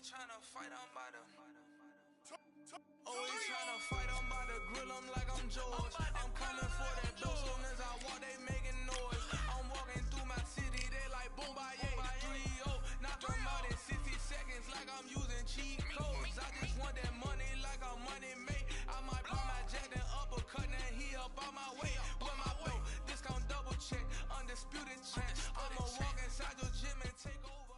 tryna fight, I'm about to. Always tryna fight, I'm about to grill them like I'm George. I'm coming for that dough, soon as I walk, they making noise. I'm walking through my city, they like boom, by 3-0. Knock them out in 60 seconds like I'm using cheat codes. I just want that money like I'm money made. I might pop my jack and uppercut, and he up on my way. With my belt, discount double check, undisputed champ. I'ma walk inside your gym and take over.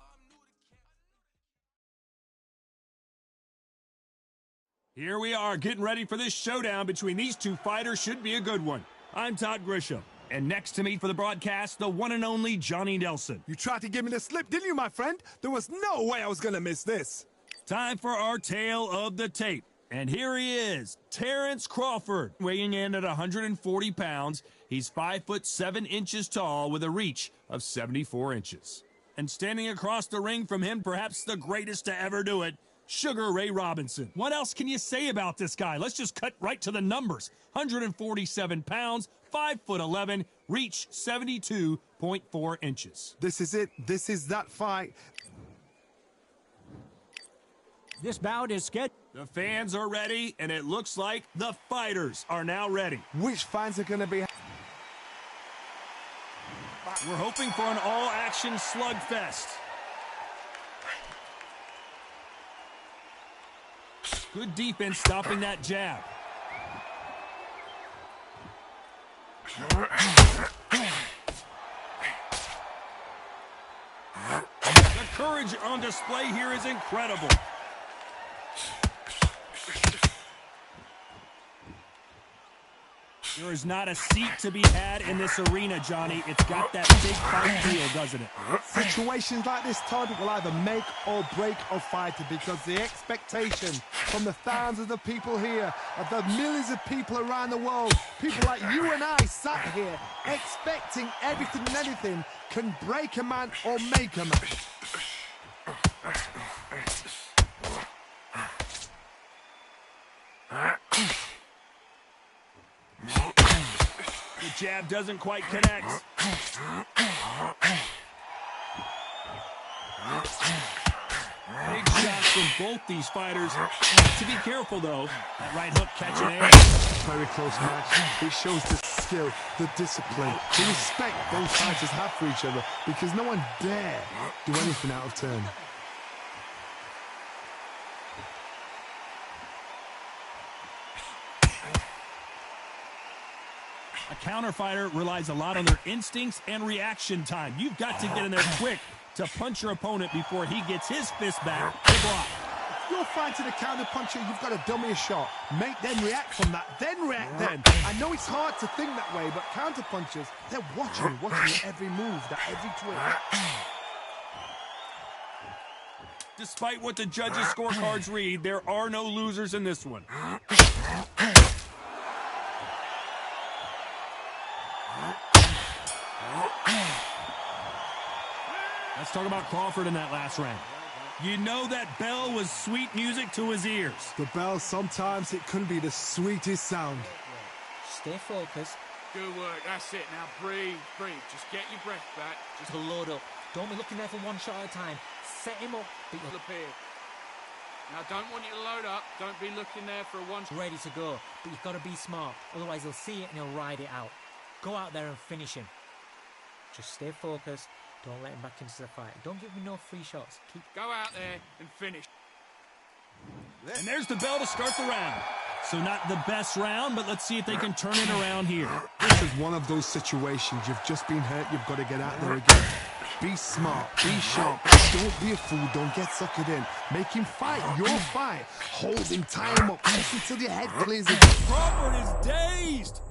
Here we are, getting ready for this showdown between these two fighters. Should be a good one. I'm Todd Grisham, and next to me for the broadcast, the one and only Johnny Nelson. You tried to give me the slip, didn't you, my friend? There was no way I was going to miss this. Time for our tale of the tape. And here he is, Terrence Crawford, weighing in at 140 pounds. He's 5'7" tall with a reach of 74 inches. And standing across the ring from him, perhaps the greatest to ever do it, Sugar Ray Robinson. What else can you say about this guy? Let's just cut right to the numbers. 147 pounds, 5'11", reach 72.4 inches. This is it. This is that fight. This bout is scheduled. The fans are ready, and it looks like the fighters are now ready. Which fans are going to be? We're hoping for an all-action slugfest. Good defense stopping that jab. The courage on display here is incredible. There is not a seat to be had in this arena, Johnny. It's got that big fight feel, doesn't it? Situations like this, Todd, will either make or break a fighter, because the expectation from the thousands of the people here, of the millions of people around the world, people like you and I sat here expecting everything and anything, can break a man or make a man. The jab doesn't quite connect. Big shots from both these fighters. To be careful, though. That right hook catching air. Very close match. It shows the skill, the discipline, the respect both fighters have for each other, because no one dare do anything out of turn. A counter fighter relies a lot on their instincts and reaction time. You've got to get in there quick to punch your opponent before he gets his fist back to block. If you're fighting a counter puncher, you've got to dummy a shot. Make them react from that, then react then. I know it's hard to think that way, but counter punchers, they're watching every move, that every twitch. Despite what the judges' scorecards read, there are no losers in this one. Let's talk about Crawford in that last round. You know that bell was sweet music to his ears. The bell, sometimes it can be the sweetest sound. Stay focused. Good work, that's it. Now breathe, breathe. Just get your breath back. Just load up. Don't be looking there for one shot at a time. Set him up. But you'll appear. Now don't want you to load up. Don't be looking there for a one shot. Ready to go. But you've got to be smart. Otherwise he'll see it and he'll ride it out. Go out there and finish him. Just stay focused. Don't let him back into the fight. Don't give him no free shots. Go out there and finish. And there's the bell to start the round. So not the best round, but let's see if they can turn it around here. This is one of those situations. You've just been hurt. You've got to get out there again. Be smart. Be sharp. Don't be a fool. Don't get suckered in. Make him fight your fight. Hold him. Tie him up. Press until your head clears again. Crawford is dazed.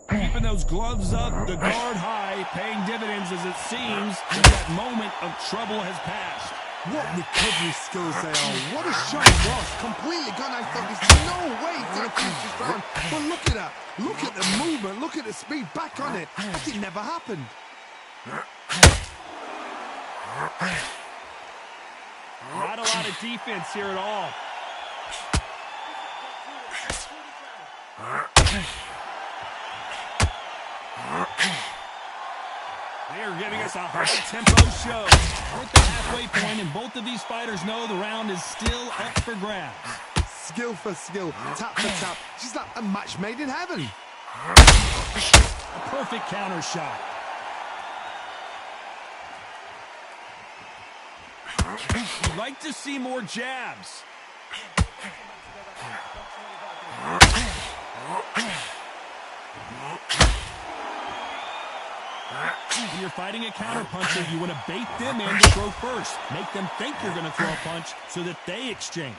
Keeping those gloves up, the guard high, paying dividends as it seems that that moment of trouble has passed. What recovery skills they are. What a shot it was. Completely gone. I thought there's no way to the finish this round. But look at that. Look at the movement. Look at the speed. Back on it. That it never happened. Not a lot of defense here at all. They are giving us a high-tempo show. We're at the halfway point, and both of these fighters know the round is still up for grabs. Skill for skill, tap for tap. She's like a match made in heaven. A perfect counter shot. You'd like to see more jabs. When you're fighting a counterpuncher, you want to bait them in to throw first. Make them think you're going to throw a punch so that they exchange.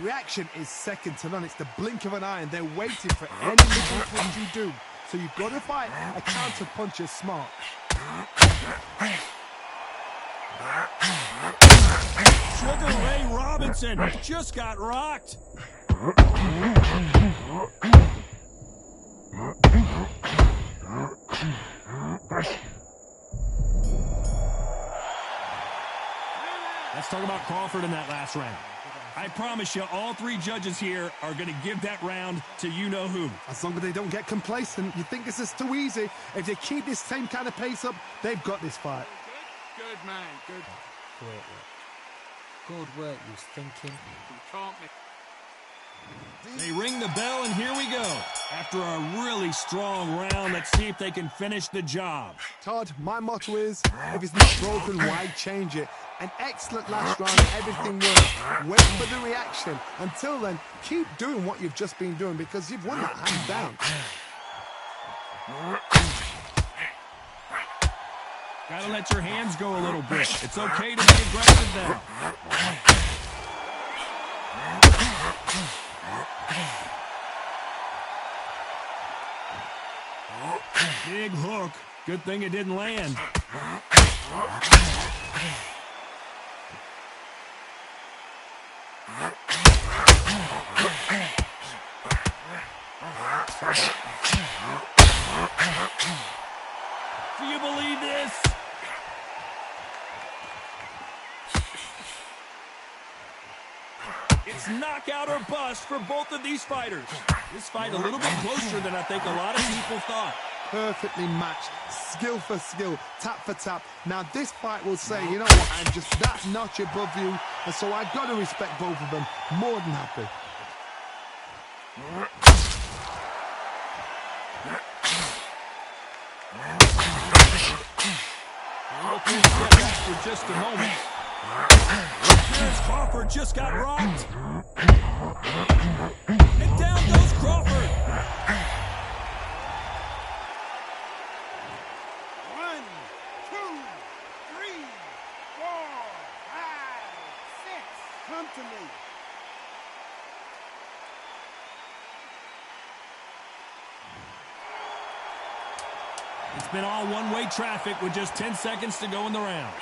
Reaction is second to none. It's the blink of an eye, and they're waiting for any little punch you do. So you've got to fight a counterpuncher smart. Sugar Ray Robinson just got rocked. Let's talk about Crawford in that last round. I promise you, all three judges here are going to give that round to you-know-who. As long as they don't get complacent, you think this is too easy. If they keep this same kind of pace up, they've got this fight. Good, man. Good. Great work. Good work. He was thinking. You can't miss. They ring the bell, and here we go. After a really strong round, let's see if they can finish the job. Todd, my motto is, if it's not broken, why change it? An excellent last round, everything worked. Wait for the reaction. Until then, keep doing what you've just been doing because you've won that hands down. Gotta let your hands go a little bit. It's okay to be aggressive now. Big hook. Good thing it didn't land. Do you believe this? It's knockout or bust for both of these fighters. This fight a little bit closer than I think a lot of people thought. Perfectly matched, skill for skill, tap for tap. Now this fight will say, you know what, I'm just that notch above you, and so I've got to respect both of them. More than happy. Step back for just a moment. Terence Crawford just got rocked. And down goes Crawford. 1, 2, 3, 4, 5, 6. Come to me. It's been all one-way traffic with just 10 seconds to go in the round.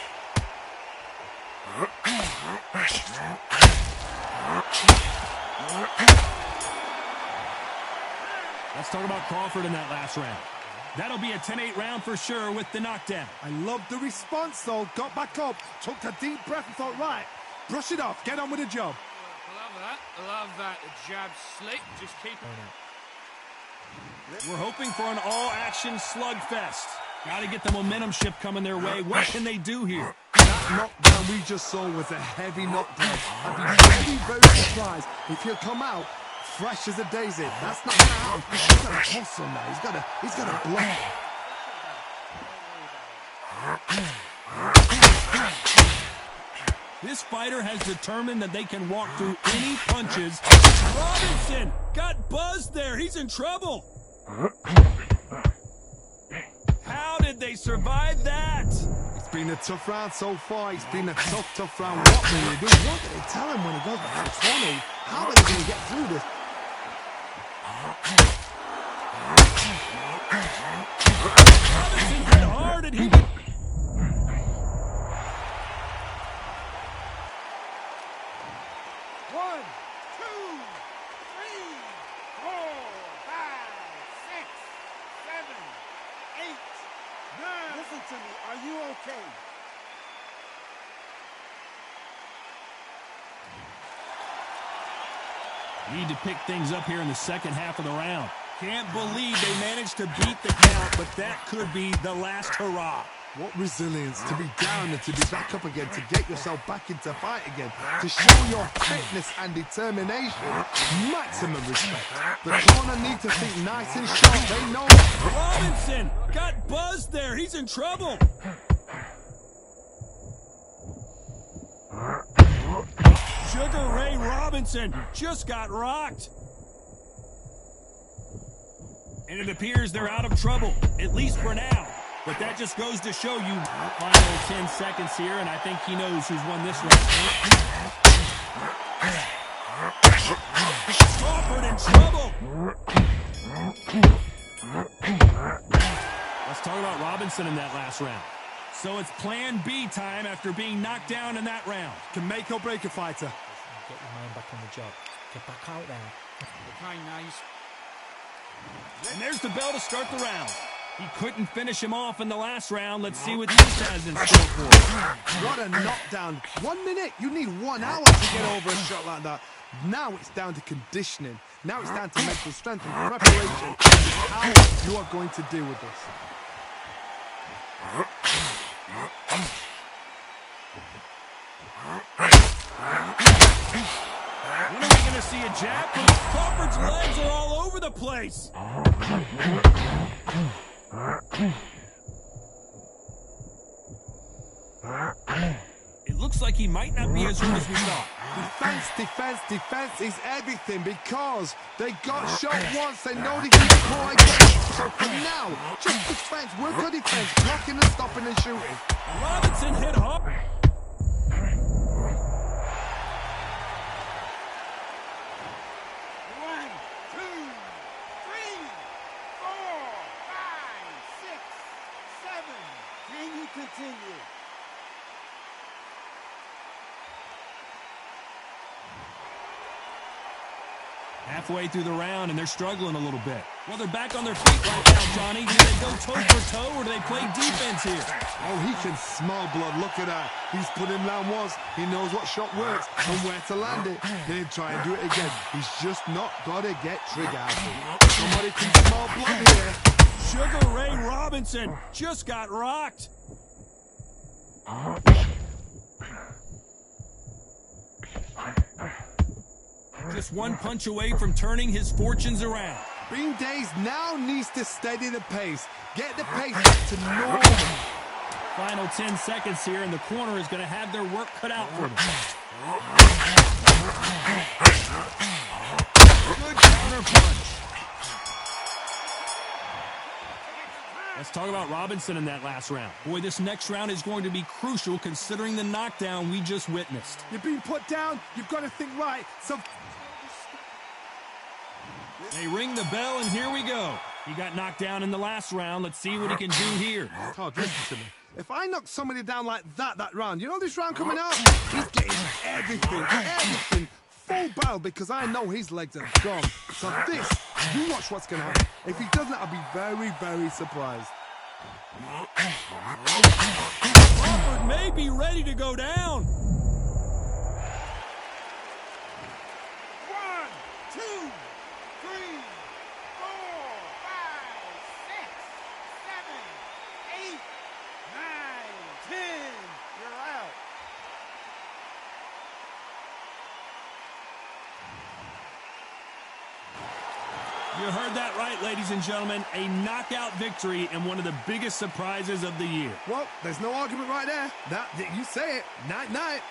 Let's talk about Crawford in that last round. That'll be a 10-8 round for sure with the knockdown. I love the response though. Got back up, took a deep breath and thought, right, brush it off, get on with the job. I love that. I love that. The jab slick. Just keep it. We're hoping for an all-action slugfest. Got to get the momentum shift coming their way. What can they do here? That knockdown we just saw was a heavy knockdown. I'd be very, very surprised if he'll come out fresh as a daisy. That's not gonna happen. He's got to hustle now. He's got to block. This fighter has determined that they can walk through any punches. Robinson got buzzed there. He's in trouble. How did they survive that? It's been a tough round so far. It's been a tough round. What will they do? What do they tell him when he goes back to 20? How are they going to get through this? Robinson hit hard and he... Listen to me. Are you okay? Need to pick things up here in the second half of the round. Can't believe they managed to beat the count, but that could be the last hurrah. What resilience to be down and to be back up again, to get yourself back into fight again, to show your fitness and determination. Maximum respect. The corner need to think nice and sharp. They know. Robinson got buzzed there. He's in trouble. Sugar Ray Robinson just got rocked. And it appears they're out of trouble, at least for now. But that just goes to show you final 10 seconds here, and I think he knows who's won this round. Crawford in trouble. Let's talk about Robinson in that last round. So it's plan B time after being knocked down in that round. Can make or break a fighter. Get your mind back on the job. Get back out there. Okay, now And there's the bell to start the round. He couldn't finish him off in the last round. Let's see what this has in store for him. What a knockdown. 1 minute. You need 1 hour to get over a shot like that. Now it's down to conditioning. Now it's down to mental strength and preparation. How you are going to deal with this. When are we going to see a jab? Crawford's legs are all over the place. It looks like he might not be as hurt as we thought. Defense, defense, defense is everything because they got shot once. They know they can get more again. So for now, just defense, work on defense, blocking and stopping and shooting. Robinson hit hard. 7. Can you continue? Halfway through the round, and they're struggling a little bit. Well, they're back on their feet right now, Johnny. Do they go toe-for-toe, or do they play defense here? Oh, he can smell blood. Look at that. He's put him down once. He knows what shot works and where to land it. Then try and do it again. He's just not got to get trigger. Somebody can smell blood here. Sugar Ray Robinson just got rocked. Just one punch away from turning his fortunes around. Bean Days now needs to steady the pace. Get the pace back to normal. Final 10 seconds here, and the corner is going to have their work cut out for them. Good counter punch. Let's talk about Robinson in that last round. Boy, this next round is going to be crucial considering the knockdown we just witnessed. You're being put down. You've got to think right. So they ring the bell, and here we go. He got knocked down in the last round. Let's see what he can do here. Todd, listen to me. If I knock somebody down like that round, you know this round coming up? He's getting everything full barrel because I know his legs are gone. So this, you watch what's going to happen. If he doesn't, I'll be very, very surprised. Crawford may be ready to go down. 1, 2, 3, 4, 5, 6, 7, 8, 9, 10. You're out. You heard that right, ladies and gentlemen. A knockout victory and one of the biggest surprises of the year. Well, there's no argument right there. You say it. Night-night.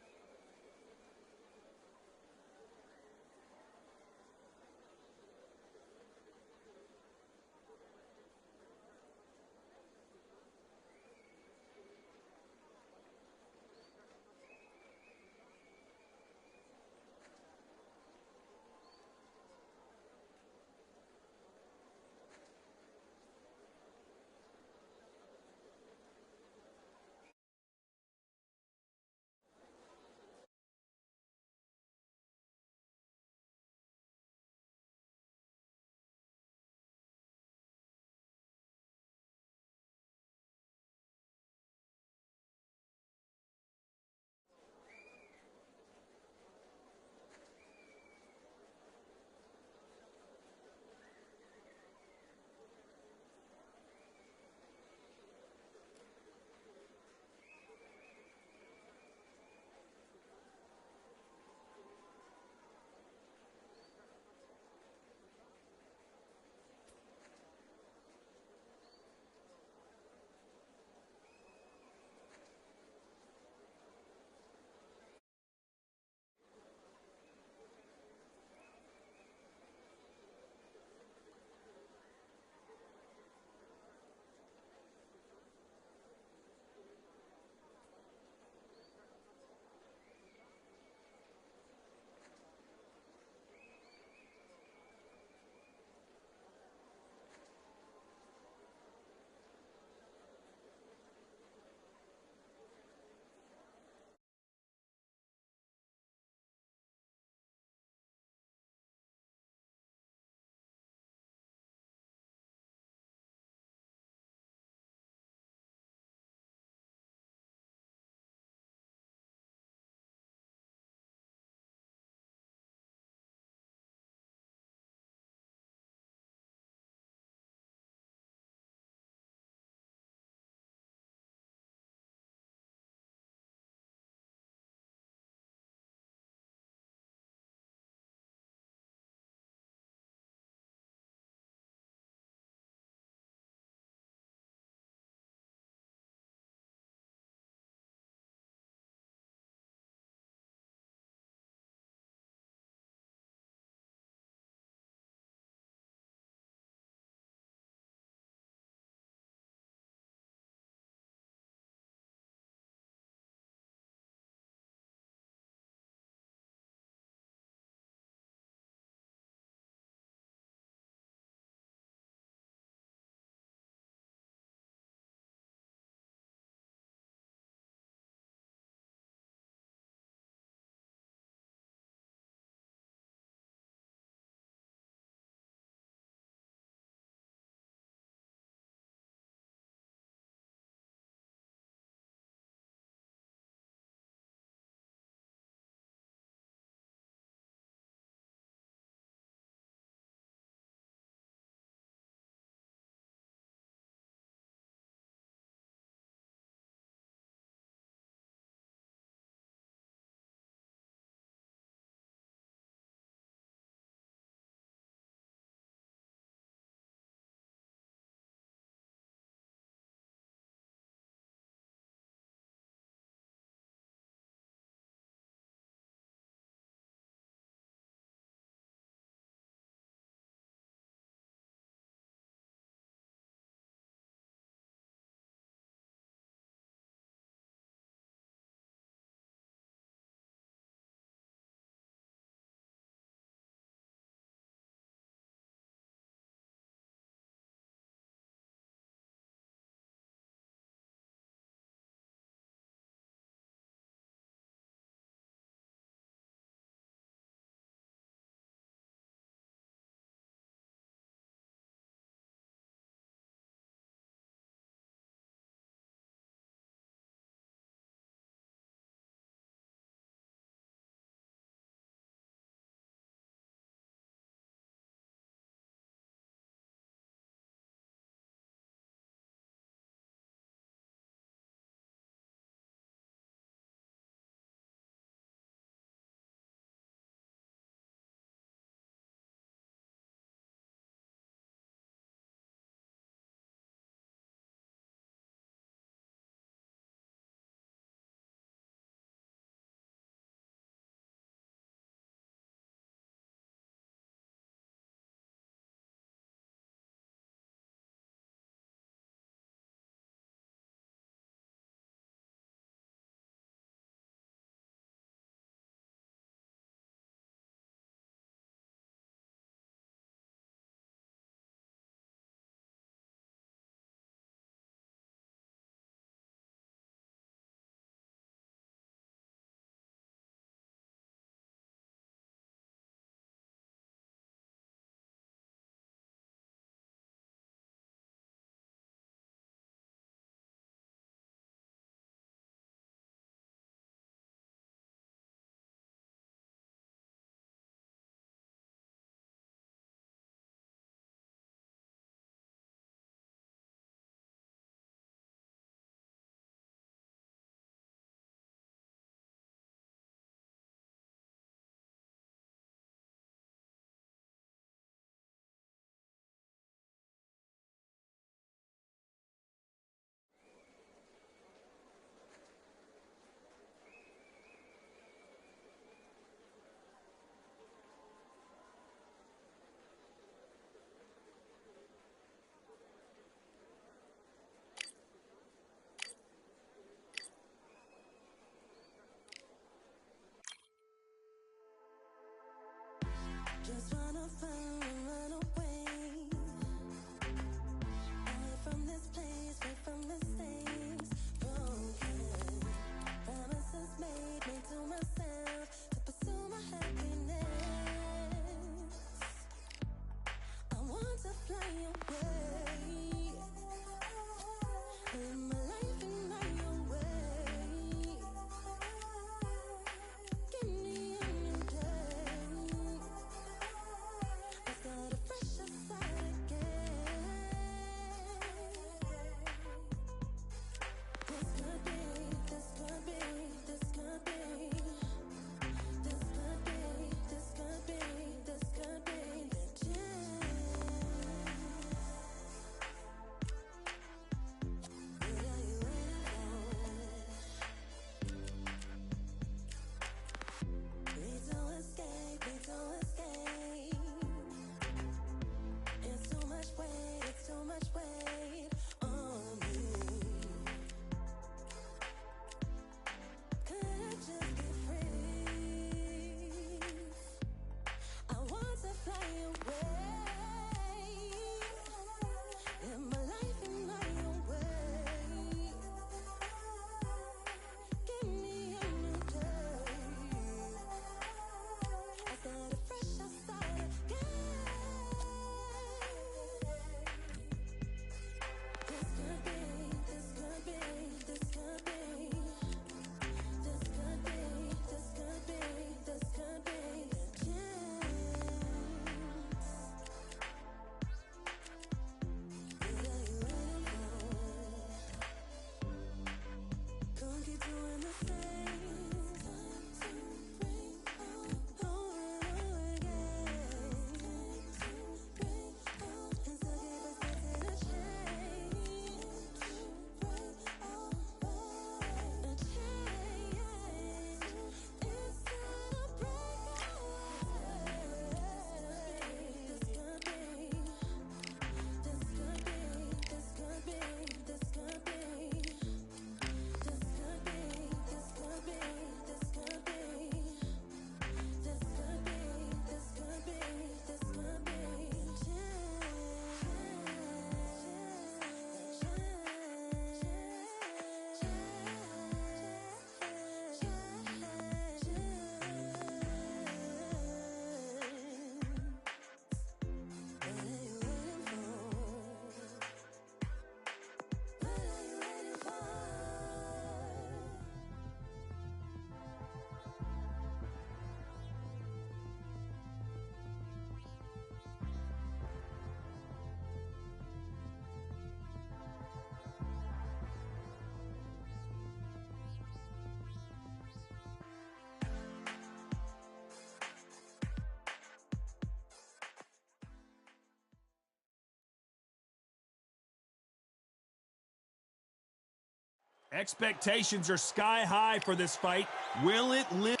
Expectations are sky high for this fight. Will it live?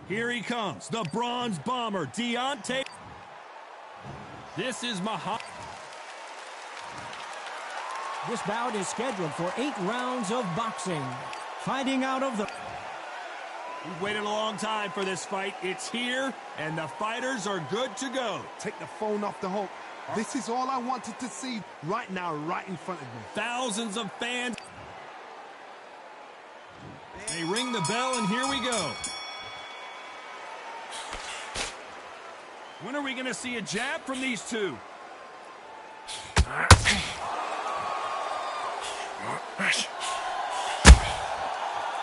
Here he comes, the bronze bomber, Deontay. This is This bout is scheduled for 8 rounds of boxing. Fighting out of the... We've waited a long time for this fight. It's here, and the fighters are good to go. Take the phone off the hook. This is all I wanted to see right now, right in front of me. Thousands of fans. They ring the bell, and here we go. When are we going to see a jab from these two?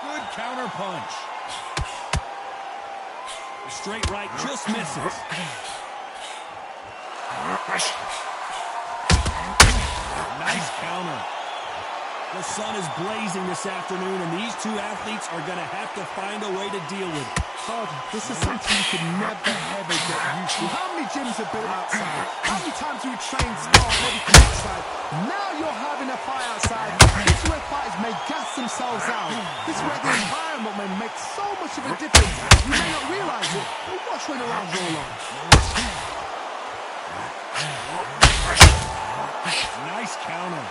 Good counter punch. The straight right just misses. Nice counter. The sun is blazing this afternoon, and these two athletes are going to have to find a way to deal with it. This is something you can never, ever get used to. How many gyms are built outside? How many times do we train smart medical outside? Now you're having a fight outside. This is where fighters may gas themselves out. This is where the environment may make so much of a difference. You may not realize it, but watch when the rounds roll on. Nice counter.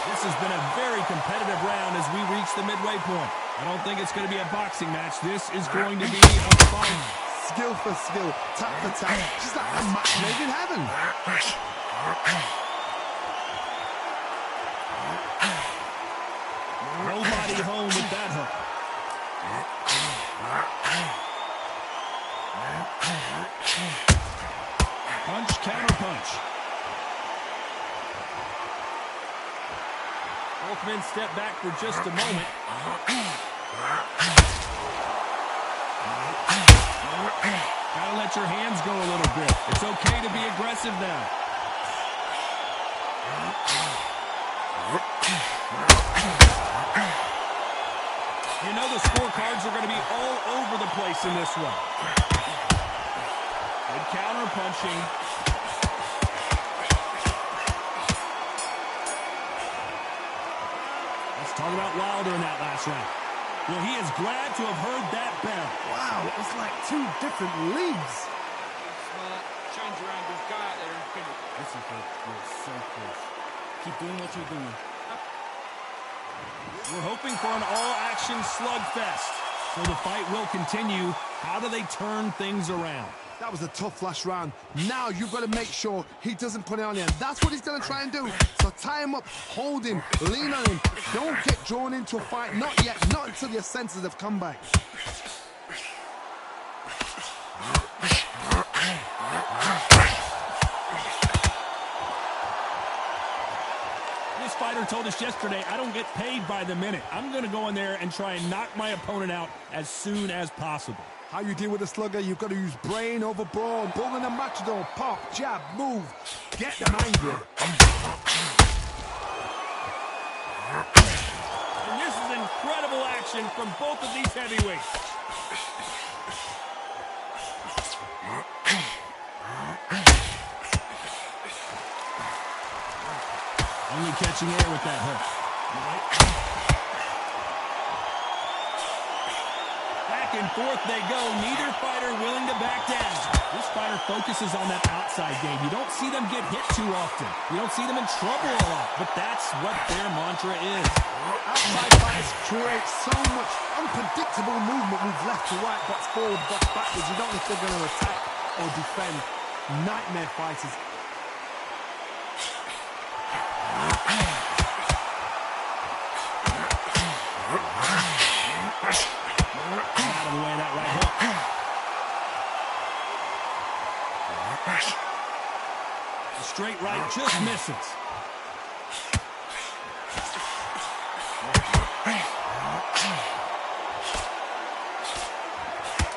This has been a very competitive round as we reach the midway point. I don't think it's going to be a boxing match. This is going to be a fight. Skill for skill, tap for tap, just like a match made in heaven. Nobody home with that hook. Punch, counter punch. Both men step back for just a moment. Gotta let your hands go a little bit. It's okay to be aggressive now. You know the scorecards are going to be all over the place in this one. Good counter punching. Let's talk about Wilder in that last round. Well, he is glad to have heard that bell. Wow, it was like two different leagues. Smart. Change your angles. Go out there and finish. Listen, kid, you're so close. Keep doing what you're doing. We're hoping for an all-action slugfest. So the fight will continue. How do they turn things around? That was a tough last round. Now you've got to make sure he doesn't put it on you. That's what he's going to try and do. So tie him up, hold him, lean on him. Don't get drawn into a fight. Not yet. Not until your senses have come back. This fighter told us yesterday, I don't get paid by the minute. I'm going to go in there and try and knock my opponent out as soon as possible. How you deal with a slugger, you've got to use brain over brawn. Bull in a matador, pop, jab, move. Get them angry. And this is incredible action from both of these heavyweights. Only catching air with that hook. Back and forth they go. Neither fighter willing to back down. This fighter focuses on that outside game. You don't see them get hit too often. You don't see them in trouble a lot. But that's what their mantra is. Outside fights create so much unpredictable movement. Move left to right, box forward, box backwards. You don't know if they're going to attack or defend. Nightmare fighters. Out of the way of that right hook. The straight right just misses.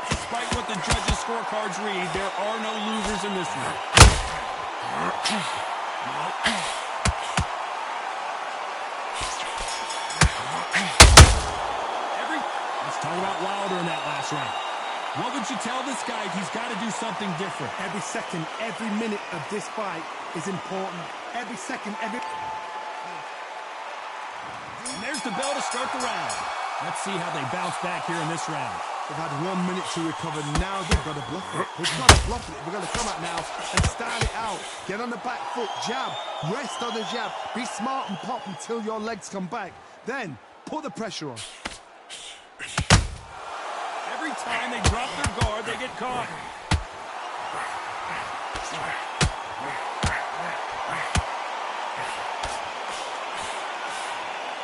Despite what the judges' scorecards read, there are no losers in this one. Let's talk about Wilder in that last round. What would you tell this guy if he's got to do something different? Every second, every minute of this fight is important. Every second, every... And there's the bell to start the round. Let's see how they bounce back here in this round. They've had 1 minute to recover. Now they've got to bluff it. They've got to bluff it. We're going to come out now and start it out. Get on the back foot, jab, rest on the jab. Be smart and pop until your legs come back. Then put the pressure on. Every time they drop their guard, they get caught.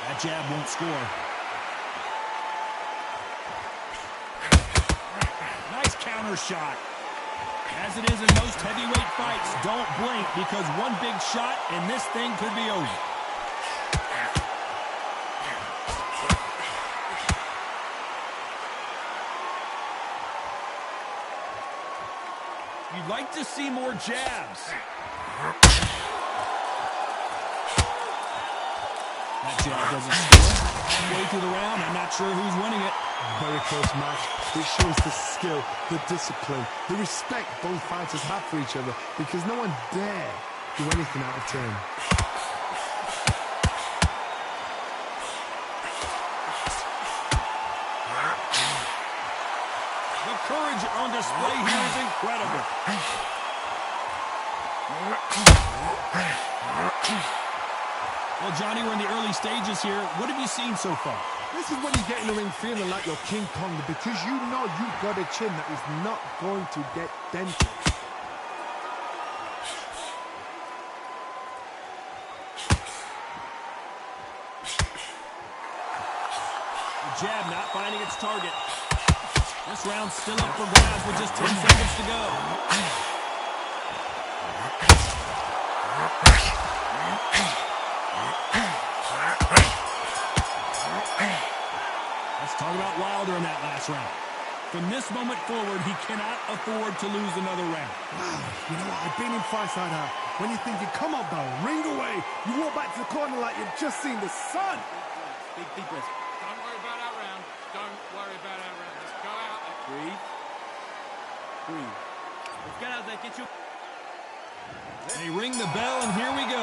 That jab won't score. Nice counter shot. As it is in most heavyweight fights, don't blink because one big shot and this thing could be over. You'd like to see more jabs. That jab doesn't score. Halfway through the round, I'm not sure who's winning it. Very close match. It shows the skill, the discipline, the respect both fighters have for each other because no one dare do anything out of turn. The courage on display here is incredible. Well, Johnny, we're in the early stages here. What have you seen so far? This is when you get in the ring feeling like you're King Kong, because you know you've got a chin that is not going to get dented. Jab not finding its target. This round's still up for grabs with just 10 seconds to go. Let's talk about Wilder in that last round. From this moment forward, he cannot afford to lose another round. Wow, you know what? I've been in fights like that. When you're thinking, come on, Bell, ring away. You walk back to the corner like you've just seen the sun. Big deep breath. Don't worry about our round. Don't worry about our round. Let's go out there. Breathe. Breathe. Let's get out there. Get your... They ring the bell, and here we go.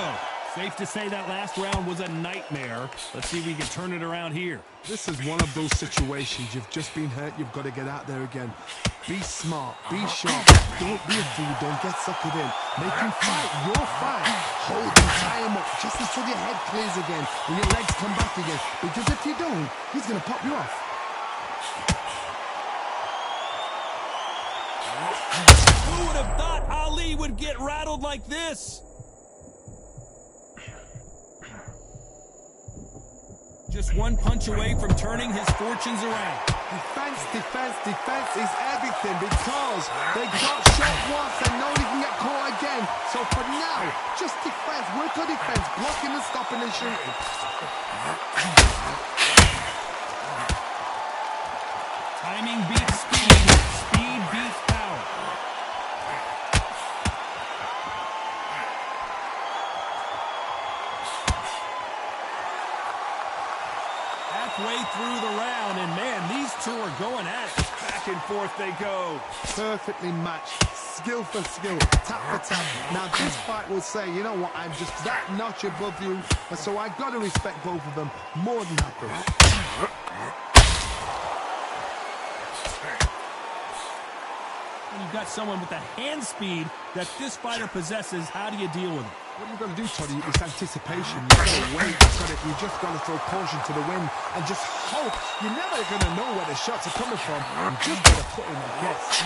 Safe to say that last round was a nightmare. Let's see if we can turn it around here. This is one of those situations. You've just been hurt. You've got to get out there again. Be smart. Be sharp. Don't be a fool. Don't get suckered in. Make him fight your fight. Hold him, tie him up just until your head clears again and your legs come back again. Because if you don't, he's going to pop you off. Who would have thought Ali would get rattled like this? Just one punch away from turning his fortunes around. Defense, defense, defense is everything, because they got shot once and know they can get caught again. So for now, just defense, work on defense, blocking and stopping and shooting. Timing beats speed. Speed beats power. Halfway through the round, and man, these two are going at it. Back and forth they go. Perfectly matched, skill for skill, tap for tap. Now this fight will say, you know what, I'm just that notch above you, and so I got to respect both of them more than happy. When you've got someone with the hand speed that this fighter possesses, how do you deal with it? What you've got to do, Toddy, is anticipation. You've got to wait. You just got to throw caution to the wind and just hope. You're never going to know where the shots are coming from. You just got to put in a guess.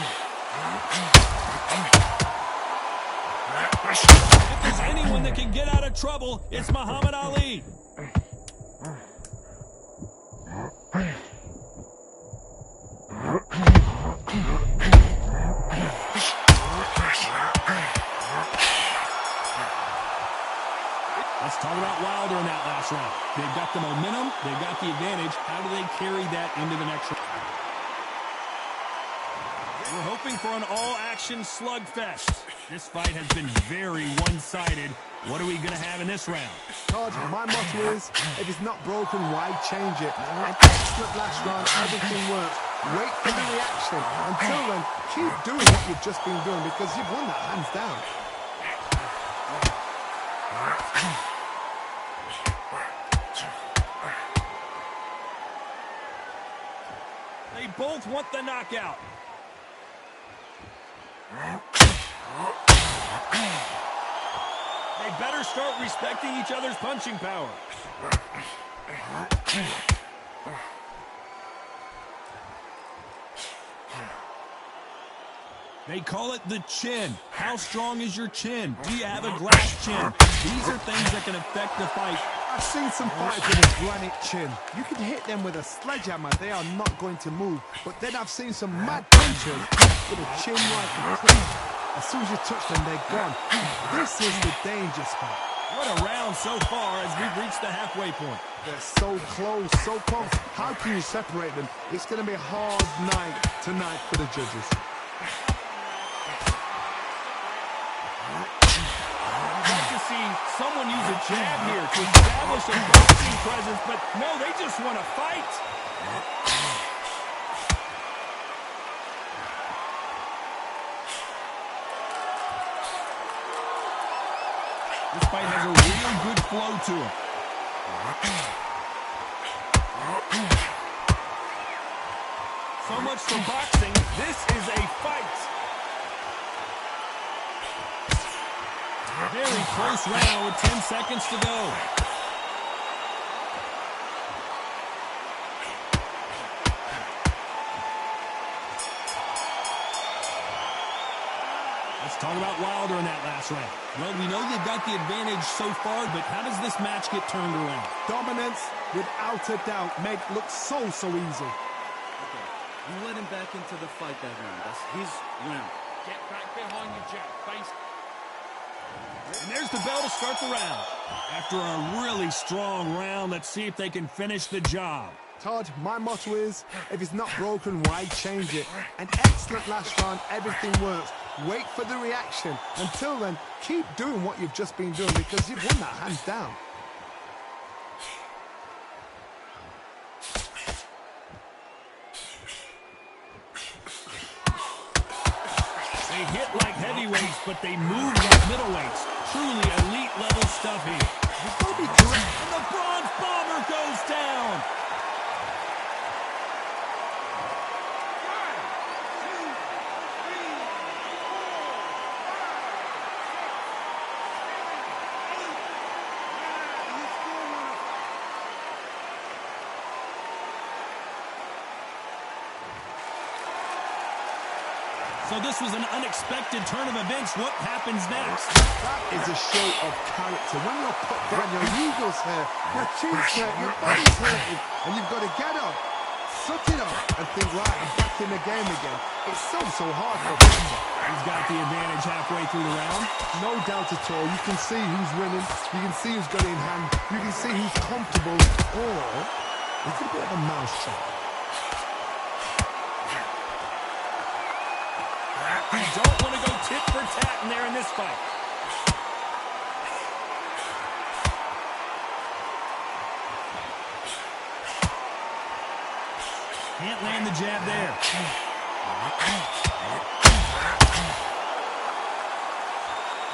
If there's anyone that can get out of trouble, it's Muhammad Ali. Let's talk about Wilder in that last round. They've got the momentum, they've got the advantage. How do they carry that into the next round? We're hoping for an all-action slugfest. This fight has been very one-sided. What are we going to have in this round? Todd, my motto is, if it's not broken, why change it? An excellent last round, everything works. Wait for the reaction. Until then, keep doing what you've just been doing, because you've won that hands down. They both want the knockout. They better start respecting each other's punching power. They call it the chin. How strong is your chin? Do you have a glass chin? These are things that can affect the fight. I've seen some fighters with a granite chin. You can hit them with a sledgehammer, they are not going to move. But then I've seen some mad punchers with a chin like a cliff. As soon as you touch them, they're gone. This is the danger spot. What a round so far as we've reached the halfway point. They're so close, so close. How can you separate them? It's going to be a hard night tonight for the judges. See someone use a jab here to establish a boxing presence, but no, they just want to fight. This fight has a real good flow to it. So much for boxing. This is a fight. Very close round with 10 seconds to go. Let's talk about Wilder in that last round. Well, we know they've got the advantage so far, but how does this match get turned around? Dominance, without a doubt, made look so easy. Okay, you let him back into the fight that round. That's his round. Get back behind you, Jack. Face. And there's the bell to start the round. After a really strong round, let's see if they can finish the job. Todd, my motto is, if it's not broken, why change it? An excellent last round, everything works. Wait for the reaction. Until then, keep doing what you've just been doing because you've won that hands down. They hit like heavyweights, but they move like middleweights. Truly elite level stuff here. You've got to be correct. And the Bronze Bomber goes down. So this was an unexpected turn of events. What happens next? That is a show of character. When you're put down, your ego's hurt, your chin's hurt, your body's hurting, and you've got to get up, suck it up, and think, right, I'm back in the game again. It's so hard for him. He's got the advantage halfway through the round. No doubt at all. You can see who's winning. You can see who's got it in hand. You can see who's comfortable. Or it's a bit of a mousetrap. You don't want to go tit for tat in there in this fight. Can't land the jab there.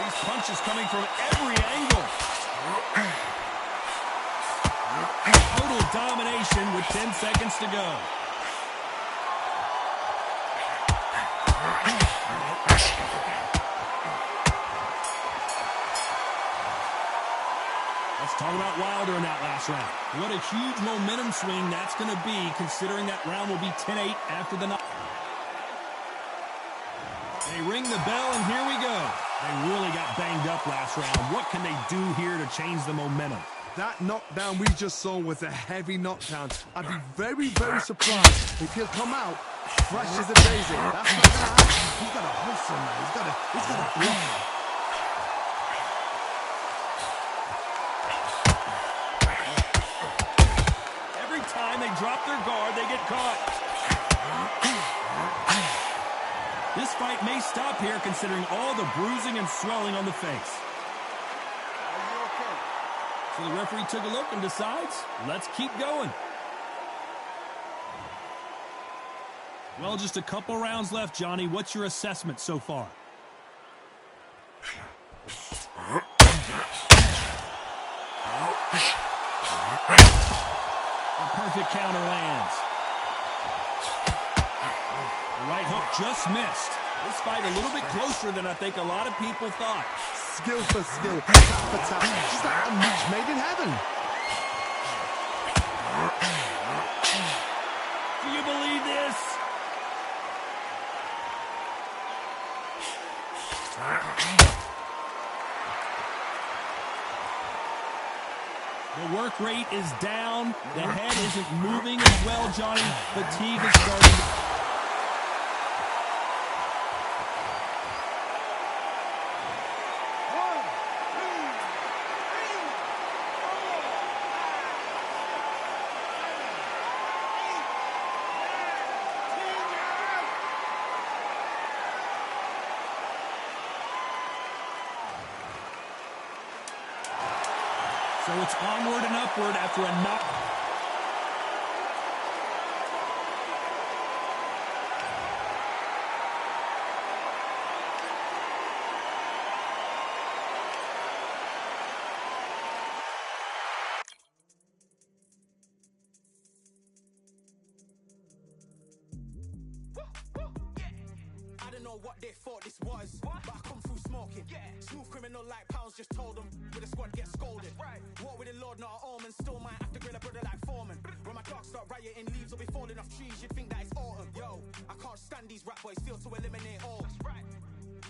These punches coming from every angle. Total domination with 10 seconds to go. Let's talk about Wilder in that last round. What a huge momentum swing that's going to be, considering that round will be 10-8 after the knock. They ring the bell, and here we go. They really got banged up last round. What can they do here to change the momentum? That knockdown we just saw was a heavy knockdown. I'd be very, very surprised if he'll come out fresh as a daisy. That's not going to happen. He's got to hustle now. He's got to block. They drop their guard, they get caught. This fight may stop here considering all the bruising and swelling on the face. So the referee took a look and decides, let's keep going. Well, just a couple rounds left, Johnny. What's your assessment so far? Perfect counter lands. The right hook just missed. This fight a little bit closer than I think a lot of people thought. Skill for skill, tap for tap. Just like a match made in heaven. Do you believe this? The work rate is down. The head isn't moving as well, Johnny. Fatigue is starting. So it's onward and upward after a knock. I don't know what they thought this was, but I come through smoking. Smooth criminal like pounds, just told them with a squad get scolded. War with the Lord, not an omen. Still might have to grill a brother like Foreman. When my dogs start rioting, leaves will be falling off trees. You'd think that it's autumn. Yo, I can't stand these rap boys, feel to eliminate all.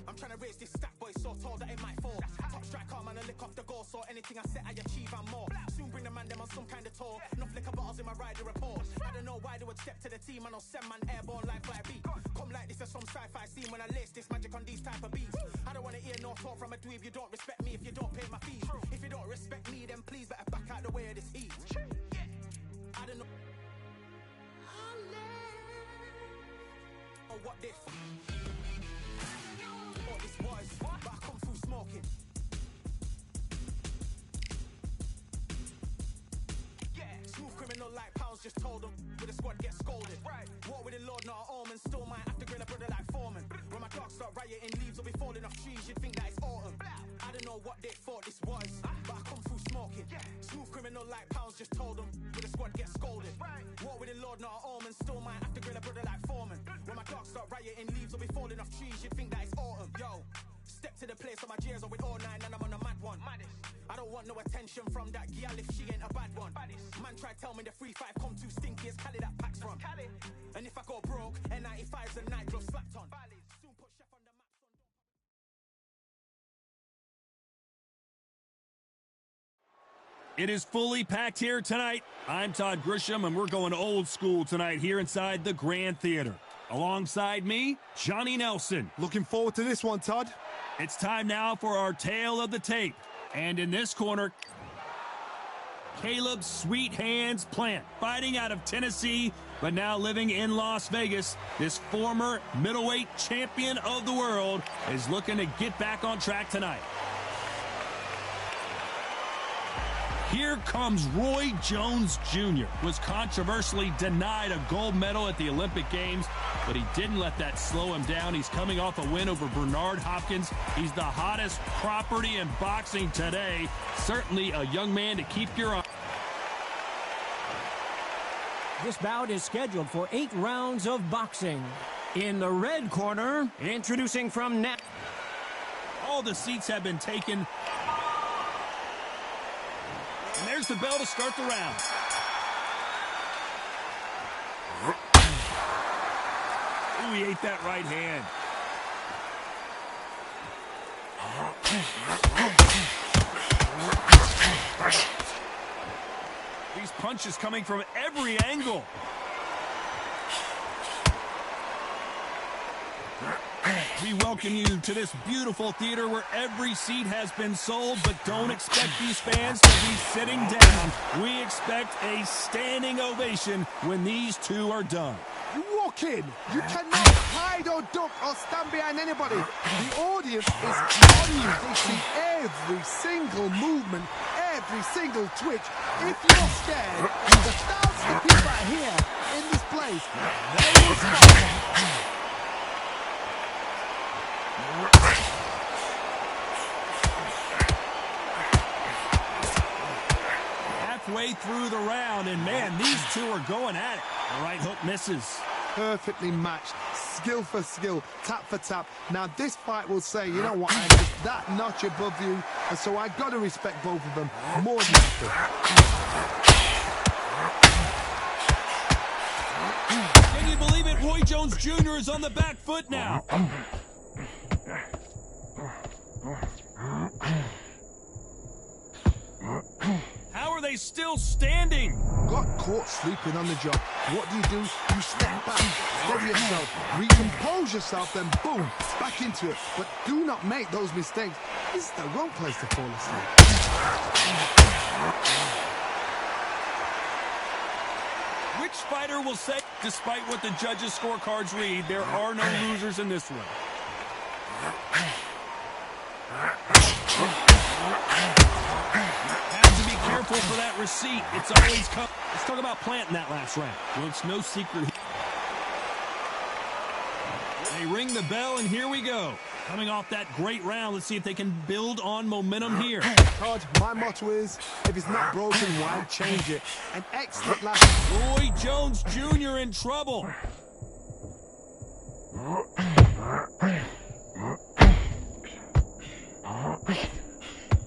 I'm trying to raise this stat boy so tall that it might fall. Top striker, man, I lick off the goal, so anything I set, I achieve and more. Soon bring the man them on some kind of tour. Enough liquor bottles in my rider report. I don't know why they would step to the team, and I'll send man airborne like fly beat. Come like this as some sci-fi scene when I lace this magic on these type of beats. I don't want to hear no talk from a dweeb. You don't respect me if you don't pay my fees. If you don't respect me, then please better back out the way of this heat. I don't know. Oh, what this? What this was, but I come through smoking. Yeah, smooth criminal like pounds, just told them. With the squad get scolded. Right. War with the Lord, not an omen. Still might have to grill a brother like Foreman. When my dogs start rioting, leaves will be falling off trees. You'd think that it's autumn. I don't know what they thought this was, but I come through smoking. Smooth criminal like pounds, just told them. With the squad get scolded. Right. War with the Lord, not an omen. Still might have to grill a brother like Foreman. When my dogs start rioting, leaves will be falling off trees. You'd think that it's autumn. Yo, step to the place on my jeers are with all nine and I'm on a mad one. I don't want no attention from that girl if she ain't a bad one. Man try tell me the 3-5 come too stinky as Cali that packs from. And if I go broke, N95's a nightclub slapped on. Soon put chef on the map. It is fully packed here tonight. I'm Todd Grisham, and we're going old school tonight here inside the Grand Theater. Alongside me, Johnny Nelson. Looking forward to this one, Todd. It's time now for our tale of the tape. And in this corner, Caleb Sweet Hands Plant, fighting out of Tennessee, but now living in Las Vegas. This former middleweight champion of the world is looking to get back on track tonight. Here comes Roy Jones Jr. Was controversially denied a gold medal at the Olympic Games, but he didn't let that slow him down. He's coming off a win over Bernard Hopkins. He's the hottest property in boxing today. Certainly a young man to keep your eye. This bout is scheduled for 8 rounds of boxing. In the red corner, introducing from now. All the seats have been taken. And there's the bell to start the round. Ooh, he ate that right hand. These punches coming from every angle. We welcome you to this beautiful theater where every seat has been sold, but don't expect these fans to be sitting down. We expect a standing ovation when these two are done. You walk in, you cannot hide or duck or stand behind anybody. The audience is on you. They see every single movement, every single twitch. If you're scared, the thousands of people are here in this place. They will stop. Halfway through the round, and man, these two are going at it. The right hook misses. Perfectly matched, skill for skill, tap for tap. Now this fight will say, you know what, I'm just that notch above you, and so I got to respect both of them more than ever. Can you believe it? Roy Jones Jr. is on the back foot now. How are they still standing? Got caught sleeping on the job. What do? You step back, steady yourself, recompose yourself, then boom, back into it. But do not make those mistakes. This is the wrong place to fall asleep. Which fighter will say, despite what the judges' scorecards read, there are no losers in this one? Careful for that receipt. It's always come. Let's talk about planting that last round. Well, it's no secret. They ring the bell, and here we go. Coming off that great round, let's see if they can build on momentum here. Todd, my motto is, if it's not broken, why change it? An excellent last. Roy Jones Jr. in trouble.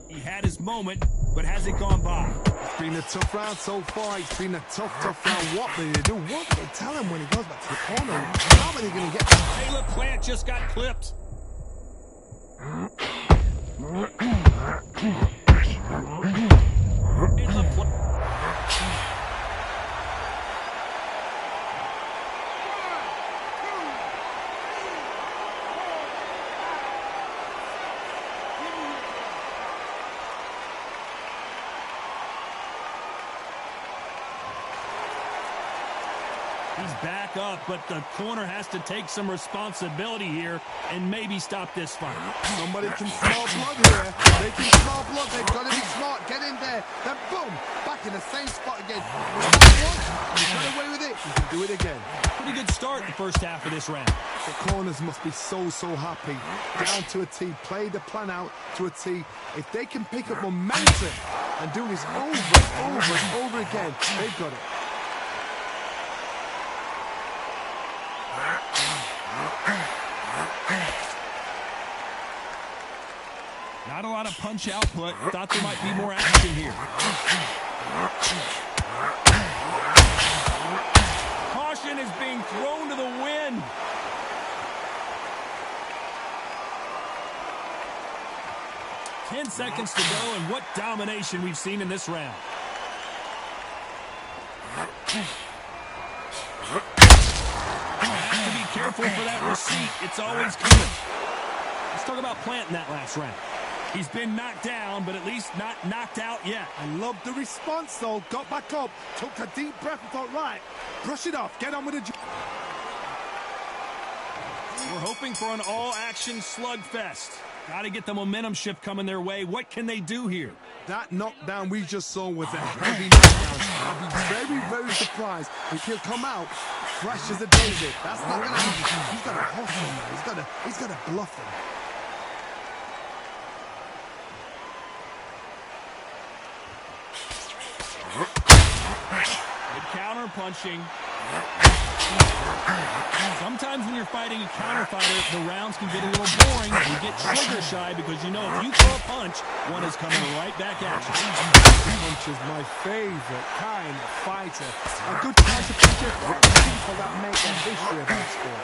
He had his moment, but has it gone by? It's been a tough round so far. It's been a tough round. What will they do? What will they tell him when he goes back to the corner? How are they going to get him? Caleb Plant just got clipped. In the He's back up, but the corner has to take some responsibility here and maybe stop this fight. Somebody can smell blood here. They can smell blood. They've got to be smart. Get in there. Then boom, back in the same spot again. You got away with it. You can do it again. Pretty good start in the first half of this round. The corners must be so happy. Down to a T. Play the plan out to a T. If they can pick up momentum and do this over and over and over again, they've got it. Not a lot of punch output. Thought there might be more action here. Caution is being thrown to the wind. Ten seconds to go, and what domination we've seen in this round. Have to be careful for that receipt. It's always coming. Let's talk about planting that last round. He's been knocked down, but at least not knocked out yet. I love the response, though. Got back up, took a deep breath and thought, right, brush it off, get on with the... We're hoping for an all-action slugfest. Got to get the momentum shift coming their way. What can they do here? That knockdown we just saw was a heavy knockdown. I'd be very surprised if he'll come out fresh as a daisy. That's not going to happen. He's got to hustle him. He's got to bluff him. Good counter punching. Sometimes when you're fighting a counter fighter, the rounds can get a little boring. You get trigger shy because you know if you throw a punch, one is coming right back at you. Punch is my favorite kind of fighter. A good counter puncher, people that make a history of that sport.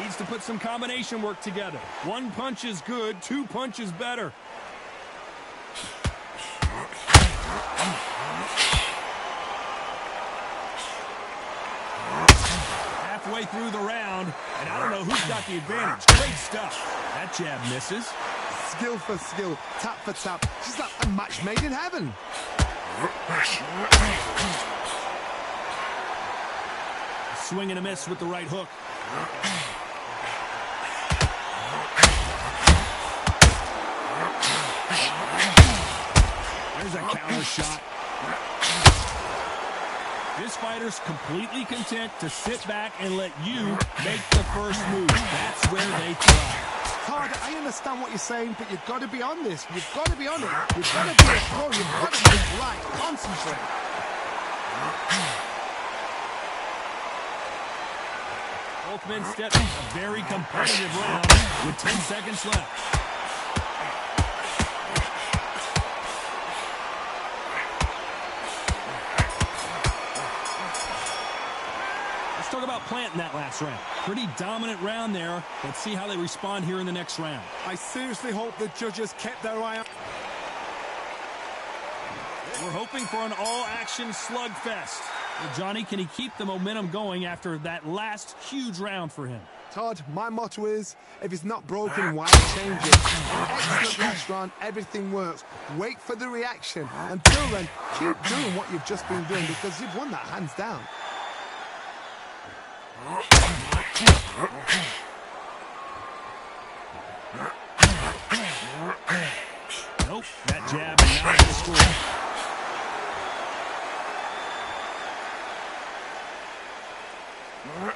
Needs to put some combination work together. One punch is good, two punches better. Halfway through the round, and I don't know who's got the advantage. Great stuff. That jab misses. Skill for skill, tap for tap. She's like a match made in heaven. Swing and a miss with the right hook. There's a counter shot. This fighter's completely content to sit back and let you make the first move. That's where they thrive. Todd, I understand what you're saying, but you've got to be on this. You've got to be on it. You've got to be a pro. You've got to be right. Concentrate. Both men step in a very competitive round with 10 seconds left. Let's talk about planting that last round. Pretty dominant round there. Let's see how they respond here in the next round. I seriously hope the judges kept their eye on... We're hoping for an all-action slugfest. Well, Johnny, can he keep the momentum going after that last huge round for him? Todd, my motto is, if it's not broken, why change it? Excellent last round, everything works. Wait for the reaction. Until then, keep doing what you've just been doing because you've won that hands down. Nope, that jab is not the score.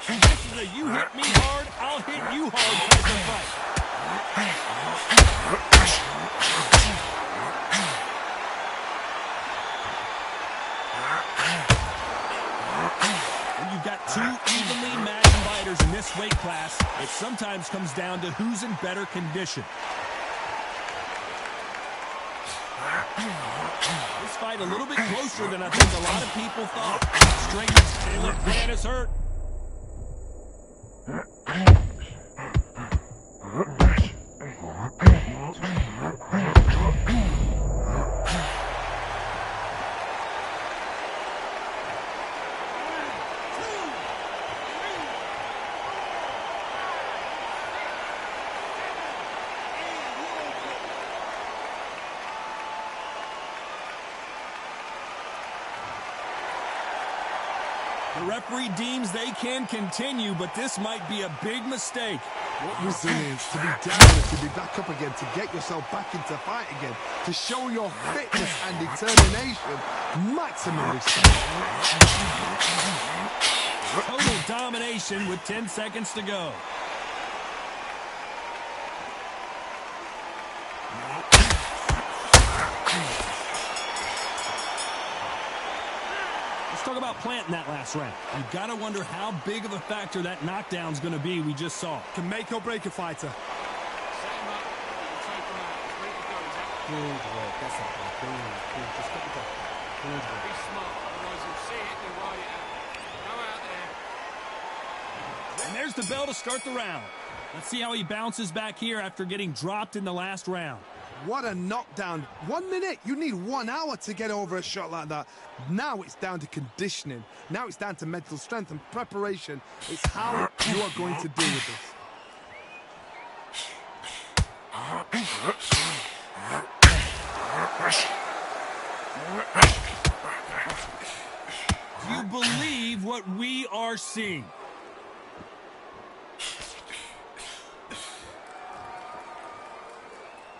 This is a you hit me hard, I'll hit you hard type of fight. When you've got two evenly matched fighters in this weight class, it sometimes comes down to who's in better condition. This fight a little bit closer than I think a lot of people thought. Straight, hey, look, man is hurt. The referee deems they can continue, but this might be a big mistake. What resilience to be down and to be back up again, to get yourself back into fight again, to show your fitness and determination. Maximum respect. Total domination with 10 seconds to go. Talk about planting that last round. You've got to wonder how big of a factor that knockdown's going to be we just saw. Can make or break a fighter. Set him up. Take him out. He's ready to go. He's out. Good work. That's it. Good. Just get the ball. Good work. Be smart. Otherwise you'll see it and ride it out. Go out there. And there's the bell to start the round. Let's see how he bounces back here after getting dropped in the last round. What a knockdown. 1 minute. You need 1 hour to get over a shot like that. Now it's down to conditioning. Now it's down to mental strength and preparation. It's how you are going to deal with this. Do you believe what we are seeing?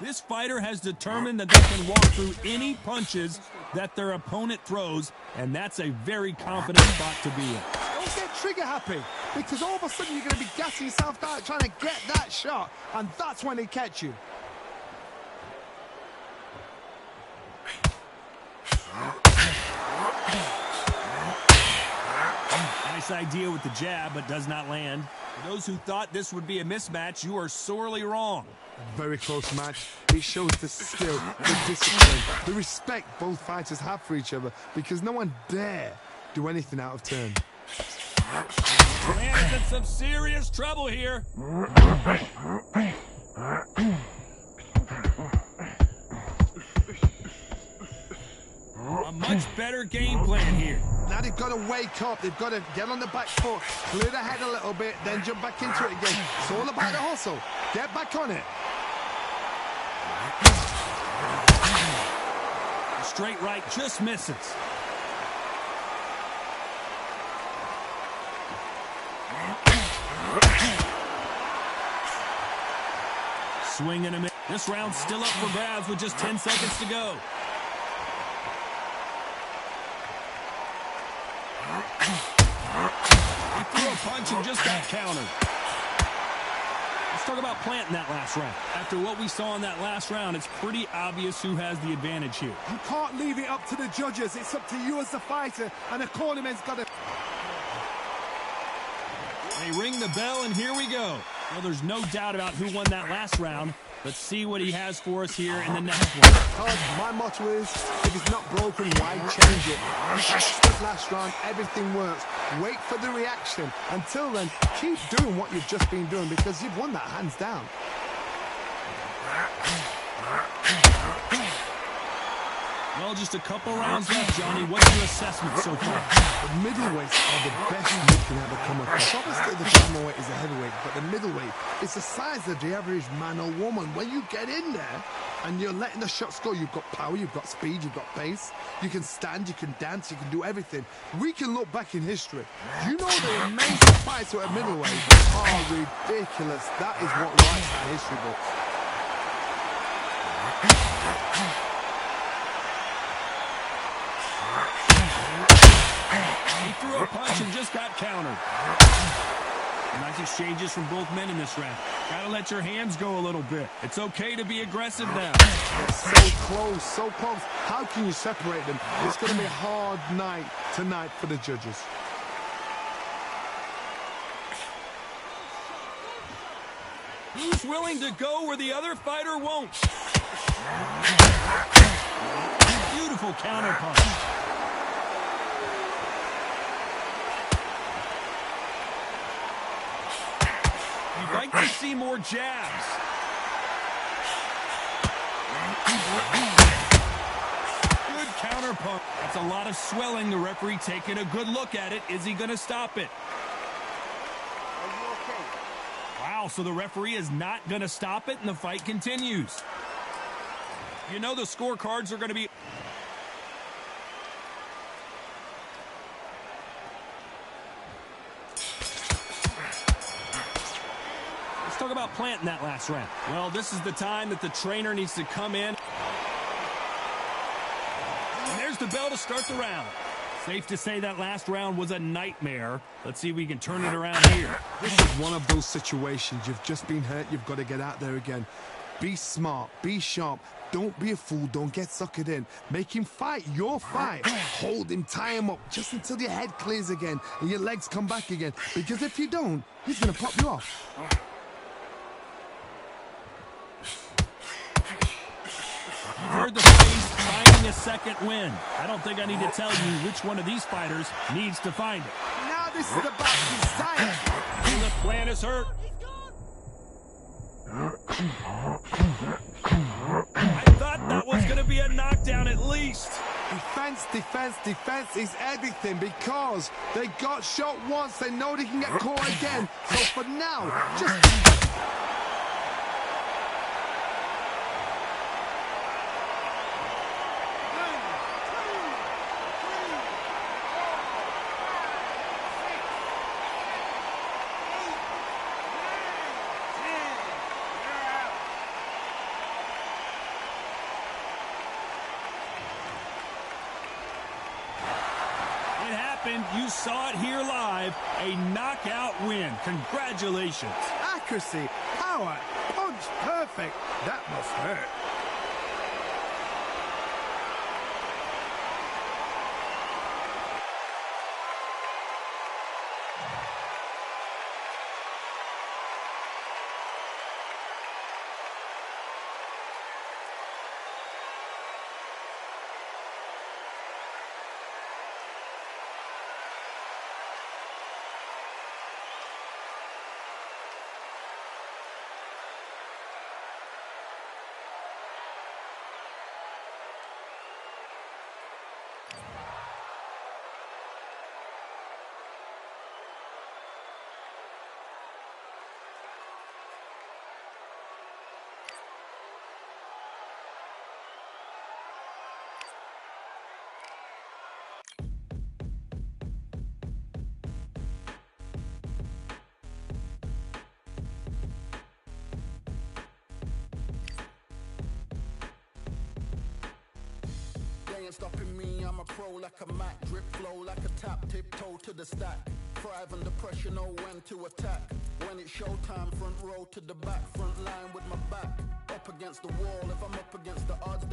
This fighter has determined that they can walk through any punches that their opponent throws, and that's a very confident spot to be in. Don't get trigger happy, because all of a sudden you're going to be gassing yourself out trying to get that shot, and that's when they catch you. Nice idea with the jab, but does not land. For those who thought this would be a mismatch, you are sorely wrong. Very close match. It shows the skill, the discipline, the respect both fighters have for each other, because no one dare do anything out of turn. Man is in some serious trouble here. A much better game plan here. Now they've got to wake up. They've got to get on the back foot, clear the head a little bit, then jump back into it again. It's all about the hustle. Get back on it. The straight right just misses. Swing and a miss. This round's still up for grabs with just 10 seconds to go. He threw a punch and just got countered. Let's talk about planting that last round. After what we saw in that last round, it's pretty obvious who has the advantage here. You can't leave it up to the judges. It's up to you as the fighter, and the cornerman's got to... They ring the bell, and here we go. Well, there's no doubt about who won that last round. Let's see what he has for us here in the next one. My motto is, if it's not broken, why change it? This last round, everything works. Wait for the reaction. Until then, keep doing what you've just been doing, because you've won that hands down. Well, just a couple rounds left, Johnny. What's your assessment so far? The middleweights are the best you can ever come across. Obviously, the bantamweight is a heavyweight, but the middleweight is the size of the average man or woman. When you get in there and you're letting the shots go, you've got power, you've got speed, you've got pace. You can stand, you can dance, you can do everything. We can look back in history. You know the amazing fights who are middleweight are ridiculous. That is what writes our history books. He threw a punch and just got countered. Nice exchanges from both men in this round. Gotta let your hands go a little bit. It's okay to be aggressive now. So close, so close. How can you separate them? It's going to be a hard night tonight for the judges. Who's willing to go where the other fighter won't? Beautiful counter punch. like to see more jabs. Good counterpunch. That's a lot of swelling. The referee taking a good look at it. Is he going to stop it? Wow, so the referee is not going to stop it, and the fight continues. You know the scorecards are going to be... Let's talk about planting that last round. Well, this is the time that the trainer needs to come in. And there's the bell to start the round. Safe to say that last round was a nightmare. Let's see if we can turn it around here. This is one of those situations. You've just been hurt. You've got to get out there again. Be smart. Be sharp. Don't be a fool. Don't get suckered in. Make him fight your fight. Hold him. Tie him up just until your head clears again and your legs come back again. Because if you don't, he's going to pop you off. Heard the face finding a second win. I don't think I need to tell you which one of these fighters needs to find it. Now this is about desire. The plan is hurt. I thought that was going to be a knockdown at least. Defense, defense, defense is everything because they got shot once. They know they can get caught again. So for now, just... You saw it here live. A knockout win. Congratulations. Accuracy, power, punch, perfect. That must hurt. Ain't stopping me, I'm a pro like a Mac. Drip flow like a tap, tiptoe to the stack. Thrive under pressure, know when to attack. When it's showtime, front row to the back. Front line with my back. Up against the wall, if I'm up against the odds, then